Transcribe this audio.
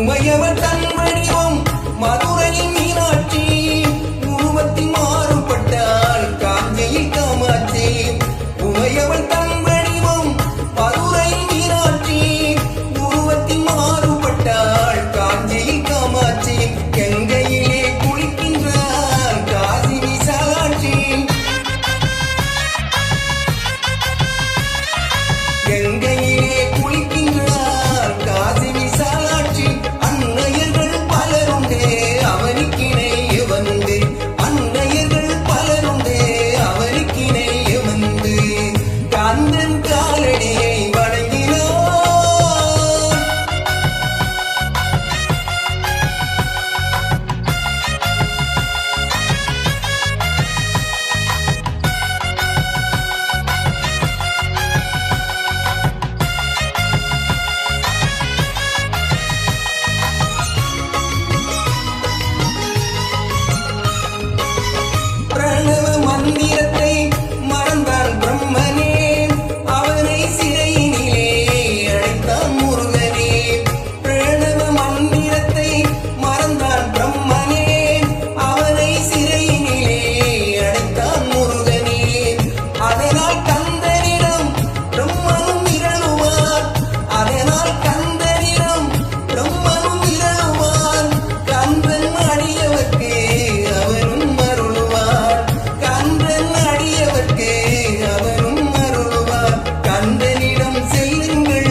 உமையவள் தன் வடிவம் மதுரையின் மீனாட்சி, உருவத்தின் மாறுபட்டாள் காஞ்சியில் காமாட்சி. உமையவள் தன் வடிவம் மதுரையின் மீனாட்சி, உருவத்தின் மாறுபட்டாள் காஞ்சியில் காமாட்சி. கங்கையிலே குளிக்கின்றாள் காசி விசாலாட்சி, கங்கையிலே குளிக்கின்றாள் காசி விசாலாட்சி. அன்னையர்கள் பலருண்டே அவனுக்கினை வந்து, அன்னையர்கள் பலருண்டே அவனுக்கினை வந்து, கந்தன் காலடியை வணங்கினார். பிரணவ மந்திரத்தை மறந்தான் பிரம்மனே, அவனை சிறையினிலே அழைத்தான் முருகனே. பிரணவ மந்திரத்தை மறந்தான் பிரம்மனே, அவனை சிறையினிலே அழைத்தான் முருகனே. அதனால் கந்தனிடம் பிரம்மனும் மிரளுவார், அதனால் கந்தனிடம் பிரம்மனும் மிரளுவார். கந்தன் அடியவர்க்கு அவரும் அருளுவார், கந்தன் அடியவர்க்கு அவரும் அருளுவார். கந்தனிடம் செல்லுங்கள்